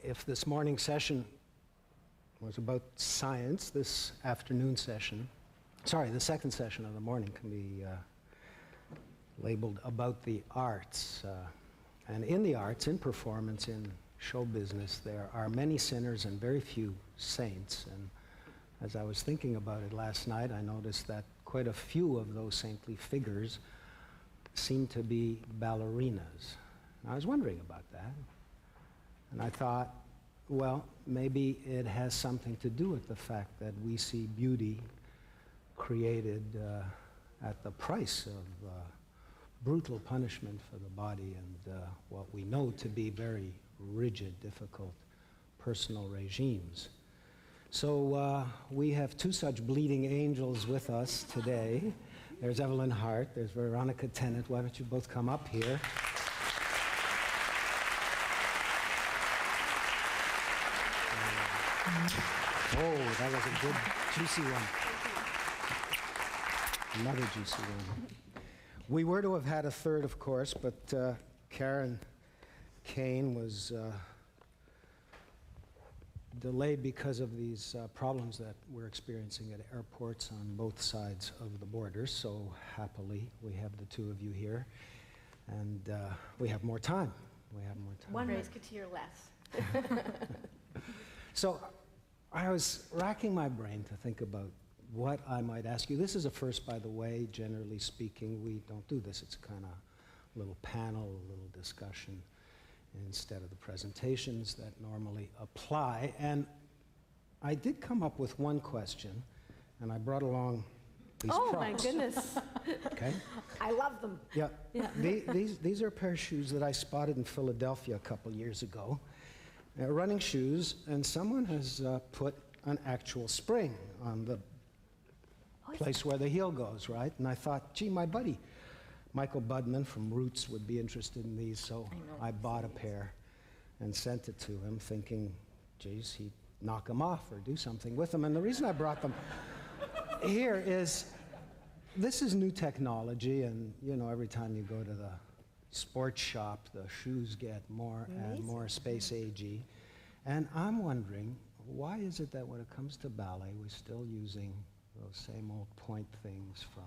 if this morning session was about science, this afternoon session, the second session of the morning can be labeled about the arts. And in the arts, in performance, in show business, there are many sinners and very few saints. And as I was thinking about it last night, I noticed that quite a few of those saintly figures seem to be ballerinas. And I was wondering about that. And I thought, well, maybe it has something to do with the fact that we see beauty created at the price of brutal punishment for the body and what we know to be very rigid, difficult personal regimes. So we have two such bleeding angels with us today. There's Evelyn Hart, there's Veronica Tennant. Why don't you both come up here? Oh, that was a good, juicy one. Another juicy one. We were to have had a third, of course, but Karen Kane was delayed because of these problems that we're experiencing at airports on both sides of the border. So happily, we have the two of you here, and we have more time. One musketeer less. So I was racking my brain to think about what I might ask you. This is a first, by the way. Generally speaking, we don't do this. It's a kind of little panel, a little discussion instead of the presentations that normally apply. And I did come up with one question, and I brought along these props. My goodness. Okay. I love them. Yeah. These are a pair of shoes that I spotted in Philadelphia a couple years ago. They're running shoes, and someone has put an actual spring on the place where the heel goes, right? And I thought, gee, my buddy Michael Budman from Roots would be interested in these, so I bought a pair and sent it to him, thinking, geez, he'd knock them off or do something with them. And the reason I brought them here is, this is new technology, and you know, every time you go to the sports shop, the shoes get more and more space-agey. And I'm wondering, why is it that when it comes to ballet, we're still using those same old point things from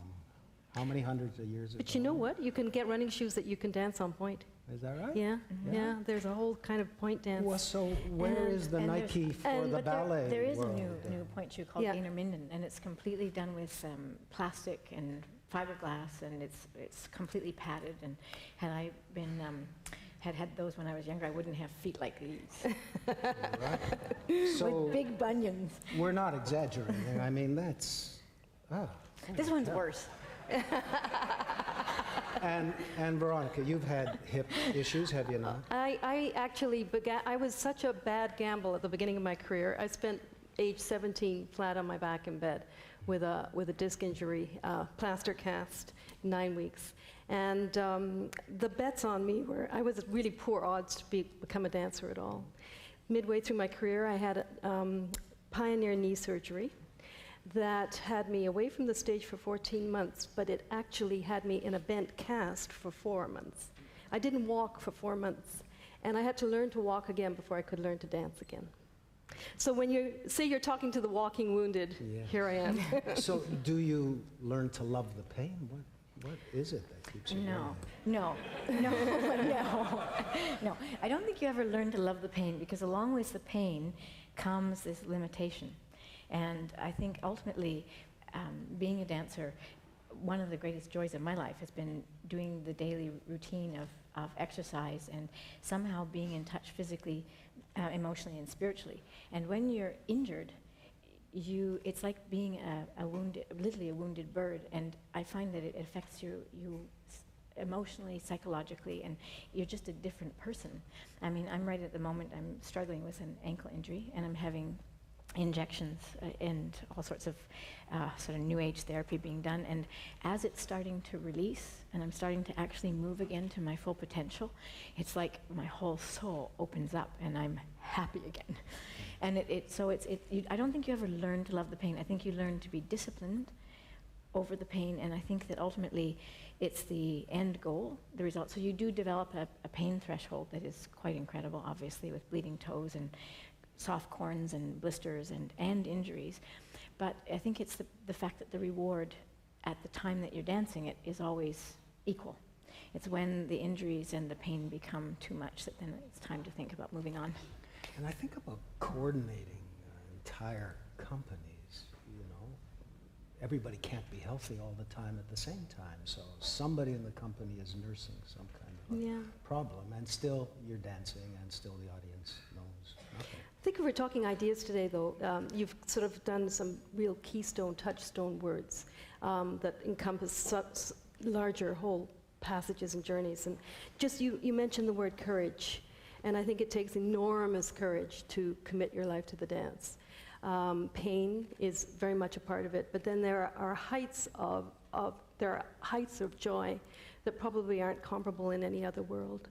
how many hundreds of years ago? But you know what? You can get running shoes that you can dance on point. Is that right? Yeah, yeah. There's a whole kind of point dance. Well, so where is the Nike for the ballet There is world? a new point shoe called Gainer Minden, and it's completely done with plastic and fiberglass, and it's completely padded. And had I been had those when I was younger, I wouldn't have feet like these. Right. So with big bunions. We're not exaggerating. I mean, that's... This one's worse. And Veronica, you've had hip issues, have you not? I actually began, I was such a bad gamble at the beginning of my career. I spent age 17 flat on my back in bed with a disc injury, plaster cast, 9 weeks. And the bets on me were, I was really poor odds to become a dancer at all. Midway through my career, I had pioneer knee surgery that had me away from the stage for 14 months, but it actually had me in a bent cast for 4 months. I didn't walk for 4 months, and I had to learn to walk again before I could learn to dance again. So when you say you're talking to the walking wounded, here I am. So do you learn to love the pain? What is it that keeps you No. I don't think you ever learn to love the pain, because along with the pain comes this limitation. And I think ultimately, being a dancer, one of the greatest joys of my life has been doing the daily routine of exercise and somehow being in touch physically, emotionally, and spiritually. And when you're injured, it's like being literally a wounded bird. And I find that it affects you emotionally, psychologically, and you're just a different person. I mean, I'm right at the moment, I'm struggling with an ankle injury, and I'm having injections and all sorts of sort of new age therapy being done, and as it's starting to release and I'm starting to actually move again to my full potential, it's like my whole soul opens up and I'm happy again. And I don't think you ever learn to love the pain. I think you learn to be disciplined over the pain, and I think that ultimately it's the end goal, the result. So you do develop a pain threshold that is quite incredible, obviously, with bleeding toes and soft corns and blisters and injuries. But I think it's the fact that the reward at the time that you're dancing it is always equal. It's when the injuries and the pain become too much that then it's time to think about moving on. And I think about coordinating entire companies, you know. Everybody can't be healthy all the time at the same time, so somebody in the company is nursing some kind of a problem, and still you're dancing, and still the audience knows nothing. I think if we're talking ideas today, though, you've sort of done some real keystone, touchstone words that encompass such larger whole passages and journeys. And just you mentioned the word courage, and I think it takes enormous courage to commit your life to the dance. Pain is very much a part of it, but then there are heights of joy that probably aren't comparable in any other world.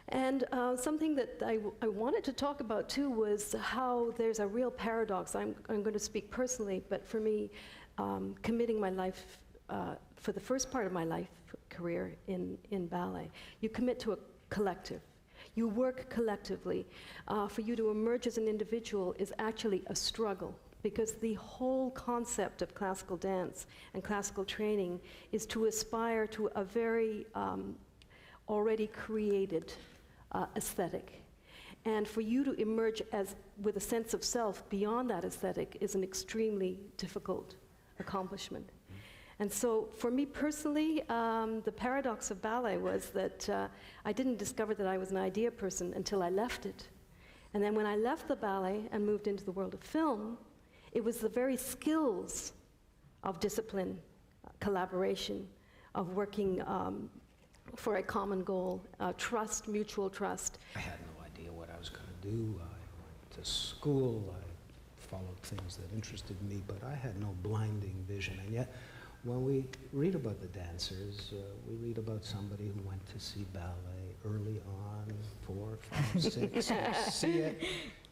And something that I wanted to talk about too was how there's a real paradox. I'm going to speak personally, but for me, committing my life for the first part of my life career in ballet, you commit to a collective. You work collectively. For you to emerge as an individual is actually a struggle, because the whole concept of classical dance and classical training is to aspire to a very already created aesthetic. And for you to emerge with a sense of self beyond that aesthetic is an extremely difficult accomplishment. And so for me personally, the paradox of ballet was that I didn't discover that I was an idea person until I left it. And then when I left the ballet and moved into the world of film, it was the very skills of discipline, collaboration, of working for a common goal, trust, mutual trust. I had no idea what I was going to do. I went to school, I followed things that interested me, but I had no blinding vision. And yet, when we read about the dancers, we read about somebody who went to see ballet early on, 4, 5, 6, you see it,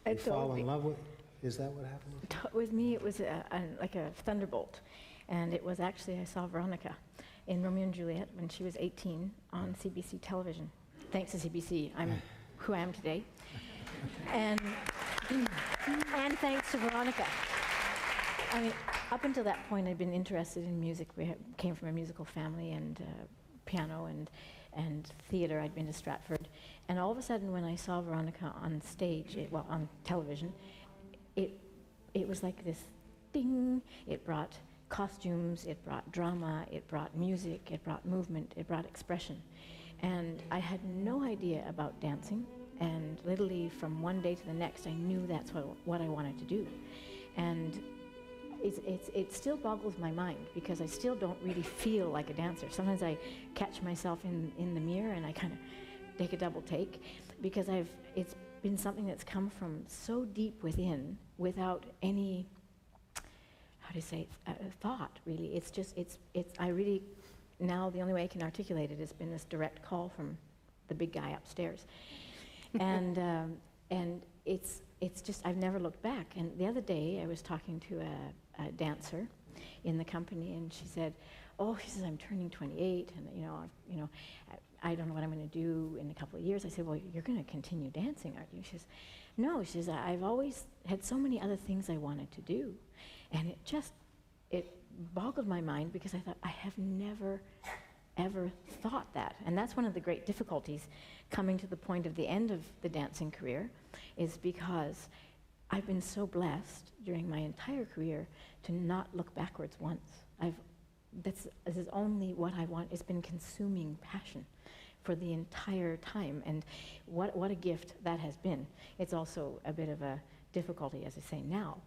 you fall in love with it. Is that what happened? With me, it was like a thunderbolt. And it was actually, I saw Veronica in Romeo and Juliet when she was 18 on CBC television. Thanks to CBC, I'm who I am today. And thanks to Veronica. I mean, up until that point, I'd been interested in music. We came from a musical family, and piano and theater. I'd been to Stratford. And all of a sudden, when I saw Veronica on stage, on television, it was like this ding. It brought costumes, it brought drama, it brought music, it brought movement, it brought expression. And I had no idea about dancing, and literally from one day to the next, I knew that's what I wanted to do. And it still boggles my mind, because I still don't really feel like a dancer. Sometimes I catch myself in the mirror and I kind of take a double take, because it's been something that's come from so deep within without any, how to say, thought, really. I really, now the only way I can articulate it has been this direct call from the big guy upstairs. And it's just, I've never looked back. And the other day, I was talking to a dancer in the company, and she said, I'm turning 28, and I don't know what I'm going to do in a couple of years. I said, well, you're going to continue dancing, aren't you? She says, no. She says, I've always had so many other things I wanted to do. And it boggled my mind, because I thought, I have never, ever thought that. And that's one of the great difficulties coming to the point of the end of the dancing career, is because I've been so blessed during my entire career to not look backwards once. This is only what I want. It's been consuming passion for the entire time, and what a gift that has been. It's also a bit of a difficulty, as I say now,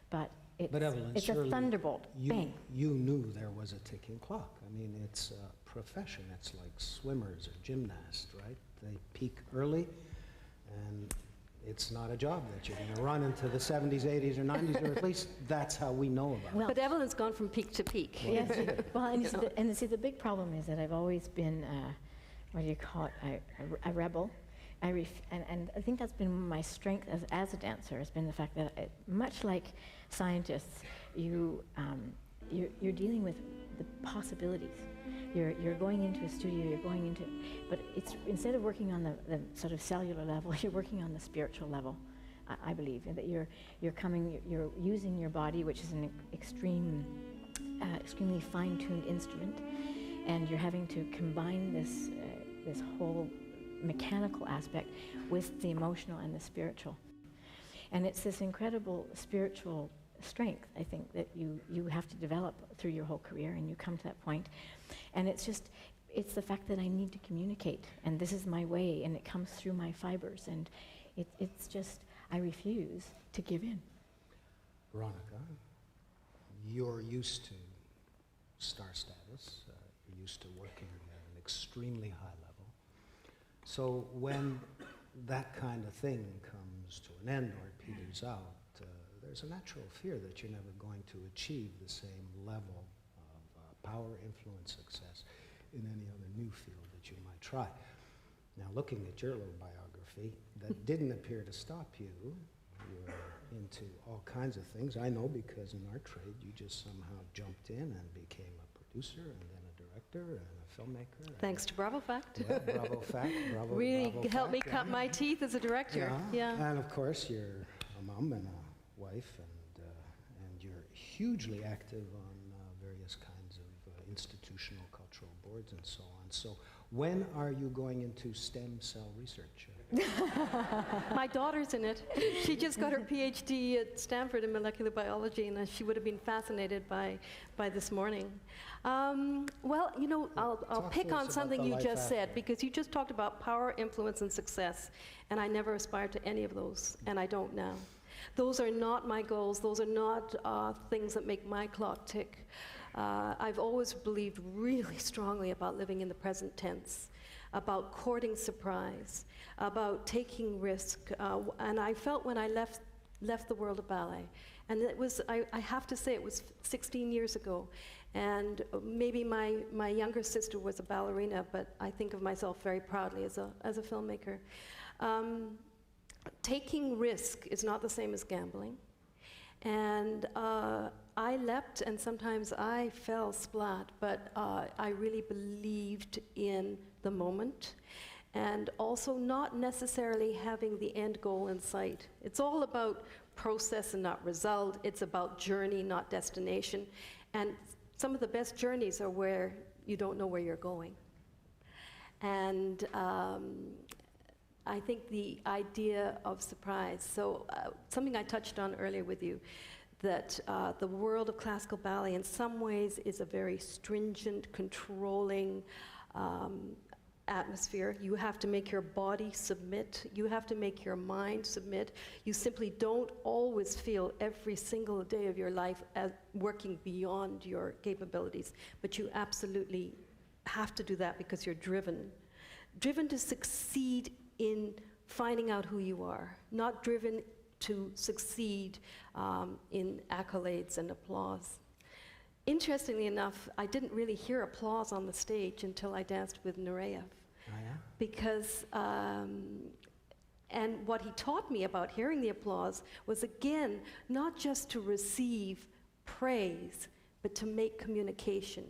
but Evelyn, it's a thunderbolt. Bang. You knew there was a ticking clock. I mean, it's a profession. It's like swimmers or gymnasts, right? They peak early, and it's not a job that you're going to run into the 70s, 80s, or 90s, or at least that's how we know about it. Well, but Evelyn's gone from peak to peak. Yes. Well, and the big problem is that I've always been, what do you call it, a rebel. And I think that's been my strength as a dancer, has been the fact that, much like scientists, you you're dealing with the possibilities. You're going into a studio, but it's instead of working on the sort of cellular level, you're working on the spiritual level, I believe, and that you're using your body, which is an extremely fine-tuned instrument, and you're having to combine this whole mechanical aspect with the emotional and the spiritual. And it's this incredible spiritual strength, I think, that you have to develop through your whole career, and you come to that point. And it's the fact that I need to communicate, and this is my way, and it comes through my fibers, and it's just, I refuse to give in. Veronica, you're used to star status, you're used to working at an extremely high level. So when that kind of thing comes to an end or it peters out, there's a natural fear that you're never going to achieve the same level of power, influence, success in any other new field that you might try. Now, looking at your little biography, that didn't appear to stop you. You were into all kinds of things. I know because in our trade, you just somehow jumped in and became a producer and then a director and a filmmaker. Thanks to Bravo Fact. Yeah, Bravo Fact. Really Bravo helped me Fact, cut my teeth as a director. Yeah. And of course, you're a mom and a wife, and you're hugely active on various kinds of institutional cultural boards and so on. So when are you going into stem cell research? My daughter's in it. She just got her PhD at Stanford in molecular biology, and she would have been fascinated by this morning. Well, you know, I'll pick on something you just said, because you just talked about power, influence, and success, and I never aspired to any of those, and I don't now. Those are not my goals. Those are not things that make my clock tick. I've always believed really strongly about living in the present tense, about courting surprise, about taking risk. And I felt when I left the world of ballet, and it was, I have to say, it was 16 years ago. And maybe my younger sister was a ballerina, but I think of myself very proudly as a filmmaker. Taking risk is not the same as gambling. And I leapt, and sometimes I fell splat, but I really believed in the moment, and also not necessarily having the end goal in sight. It's all about process and not result. It's about journey, not destination. And some of the best journeys are where you don't know where you're going. And I think the idea of surprise, so something I touched on earlier with you, that the world of classical ballet in some ways is a very stringent, controlling atmosphere. You have to make your body submit. You have to make your mind submit. You simply don't always feel every single day of your life as working beyond your capabilities, but you absolutely have to do that because you're driven to succeed in finding out who you are, not driven to succeed in accolades and applause. Interestingly enough, I didn't really hear applause on the stage until I danced with Nureyev. Oh, yeah? Because, and what he taught me about hearing the applause was, again, not just to receive praise, but to make communication,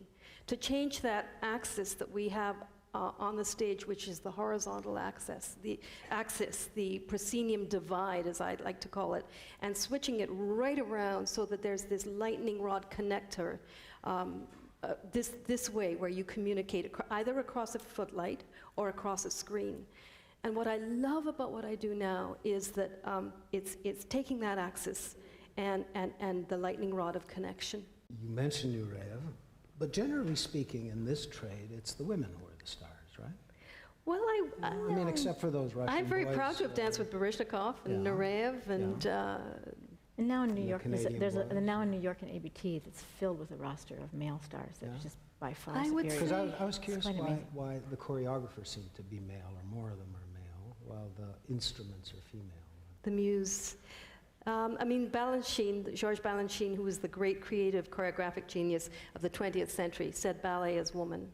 to change that axis that we have on the stage, which is the horizontal axis, the proscenium divide, as I'd like to call it, and switching it right around so that there's this lightning rod connector this way, where you communicate either across a footlight or across a screen. And what I love about what I do now is that it's taking that axis and the lightning rod of connection. You mentioned Nureyev, but generally speaking, in this trade, it's the women who are the stars, right? Well, I mean, except for those Russian I'm very boys, proud to have danced with Baryshnikov and Nureyev and. And now in New York, there's boys. now in New York an ABT that's filled with a roster of male stars that are just by far I would superior. Because I was curious quite amazing. why the choreographers seem to be male, or more of them are male, while the instruments are female. The muse. I mean, Balanchine, Georges Balanchine, who was the great creative choreographic genius of the 20th century, said ballet is woman.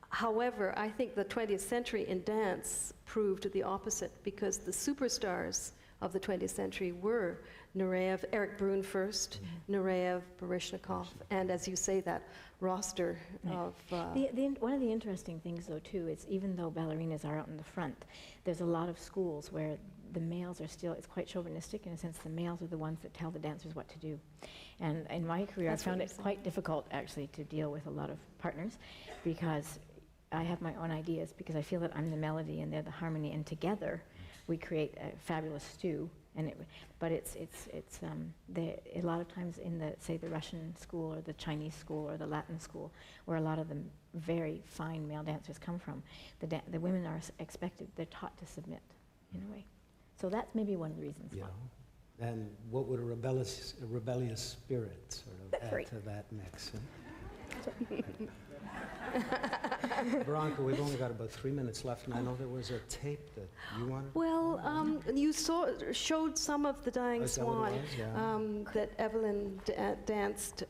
However, I think the 20th century in dance proved the opposite, because the superstars of the 20th century were Nureyev, Eric Brun first, Nureyev, Baryshnikov, and as you say, that roster of... One of the interesting things, though, too, is even though ballerinas are out in the front, there's a lot of schools where the males are still, it's quite chauvinistic in a sense, the males are the ones that tell the dancers what to do. And in my career, I found it quite difficult, actually, to deal with a lot of partners, because I have my own ideas, because I feel that I'm the melody and they're the harmony, and together we create a fabulous stew. But a lot of times in the Russian school or the Chinese school or the Latin school, where a lot of the very fine male dancers come from, the women are expected, they're taught to submit in a way. So that's maybe one of the reasons why. And what would a rebellious spirit sort of add to that mix? Veronica, we've only got about 3 minutes left, and I know there was a tape that you wanted. Well, you showed some of the Dying Swan that Evelyn danced.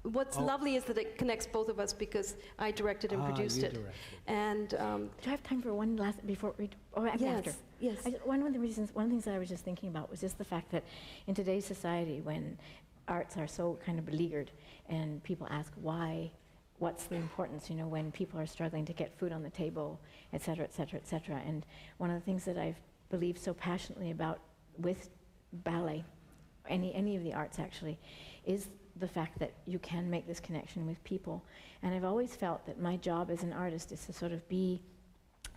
What's lovely is that it connects both of us because I directed and produced it. And do I have time for one last before we? After. Yes. One of the things that I was just thinking about was just the fact that in today's society, when arts are so kind of beleaguered, and people ask why. What's the importance, when people are struggling to get food on the table, et cetera, et cetera, et cetera. And one of the things that I've believed so passionately about with ballet, any of the arts actually, is the fact that you can make this connection with people. And I've always felt that my job as an artist is to sort of be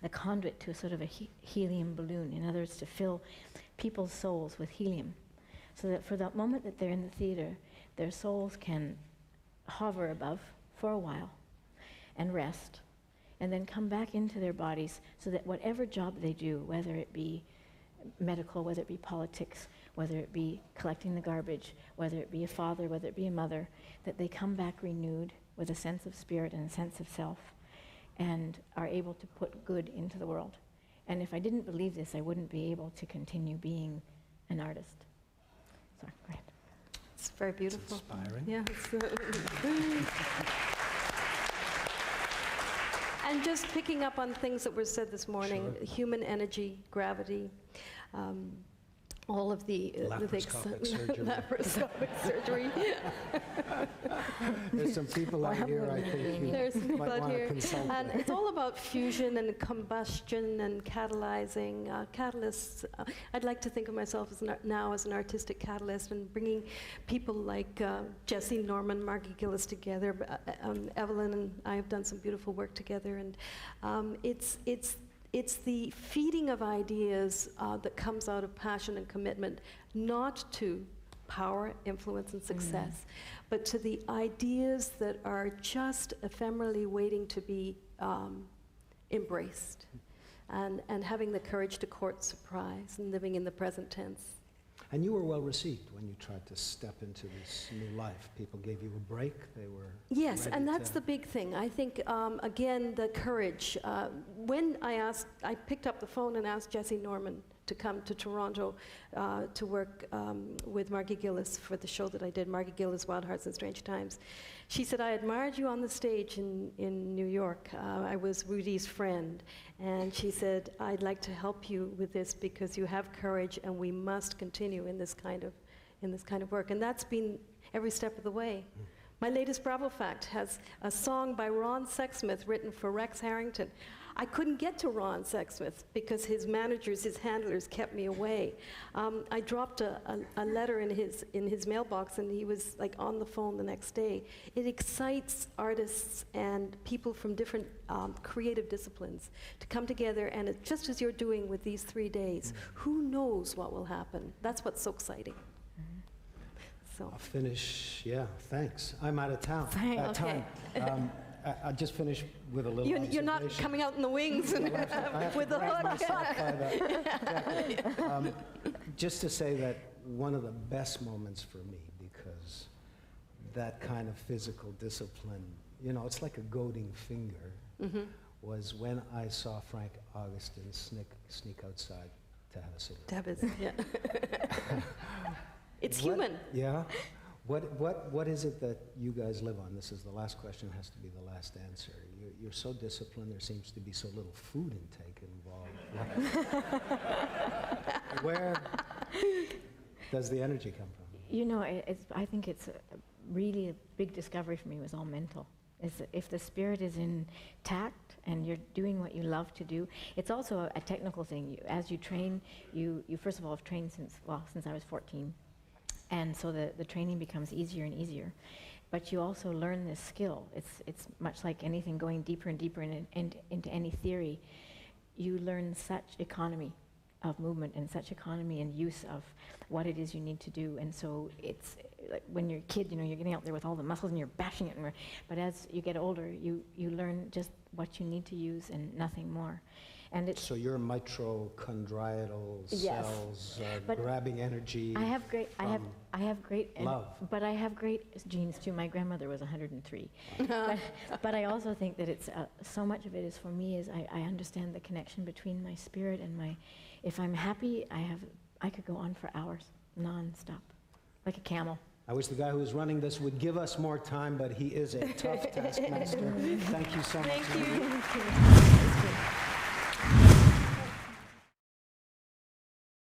the conduit to a sort of a helium balloon. In other words, to fill people's souls with helium. So that for the moment that they're in the theater, their souls can hover above for a while and rest, and then come back into their bodies so that whatever job they do, whether it be medical, whether it be politics, whether it be collecting the garbage, whether it be a father, whether it be a mother, that they come back renewed with a sense of spirit and a sense of self and are able to put good into the world. And if I didn't believe this, I wouldn't be able to continue being an artist. Sorry, go ahead. It's very beautiful. It's inspiring. Yeah. And just picking up on things that were said this morning, human energy, gravity, all of the laparoscopic surgery. Laparoscopic surgery. There's some people out here I think There's some you might want to consult And with. it's all about fusion and combustion and catalyzing catalysts. I'd like to think of myself now as an artistic catalyst and bringing people like Jesse Norman, Margie Gillis together. Evelyn and I have done some beautiful work together, and it's the feeding of ideas that comes out of passion and commitment, not to power, influence, and success, but to the ideas that are just ephemerally waiting to be embraced, and having the courage to court surprise and living in the present tense. And you were well received when you tried to step into this new life. People gave you a break. They were Yes, ready and that's to the big thing. I think, again, the courage. When I picked up the phone and asked Jesse Norman to come to Toronto to work with Margie Gillis for the show that I did, Margie Gillis, Wild Hearts and Strange Times. She said, I admired you on the stage in New York. I was Rudy's friend. And she said, I'd like to help you with this because you have courage and we must continue in this kind of work. And that's been every step of the way. My latest Bravo Fact has a song by Ron Sexsmith written for Rex Harrington. I couldn't get to Ron Sexsmith because his managers, his handlers kept me away. I dropped a letter in his mailbox and he was like on the phone the next day. It excites artists and people from different creative disciplines to come together, and it's just as you're doing with these 3 days. Who knows what will happen? That's what's so exciting. So. I'll finish, thanks. I'm out of town. Okay. Time. I'll just finish with a little You're not coming out in the wings and with the hook. Just to say that one of the best moments for me, because that kind of physical discipline, it's like a goading finger, was when I saw Frank Augustin sneak outside to have a cigarette. Yeah. It's human. Yeah. What is it that you guys live on? This is the last question, has to be the last answer. You're so disciplined, there seems to be so little food intake involved. does the energy come from? You know, I think it's really a big discovery for me was all mental. Is that if the spirit is intact and you're doing what you love to do, it's also a technical thing. As you train, you first of all have trained since I was 14. And so the training becomes easier and easier. But you also learn this skill. It's much like anything going deeper and deeper into any theory. You learn such economy of movement and such economy and use of what it is you need to do. And so it's like when you're a kid, you know, you're getting out there with all the muscles and you're bashing it. But as you get older, you learn just what you need to use and nothing more. And it's So your mitochondrial Yes. cells But grabbing energy. I have great, I have great, love. But I have great genes too. My grandmother was 103. but I also think that it's so much of it is for me is I understand the connection between my spirit and my. If I'm happy, I could go on for hours, non-stop, like a camel. I wish the guy who was running this would give us more time, but he is a tough taskmaster. Thank you so much. Thank you. Thank you.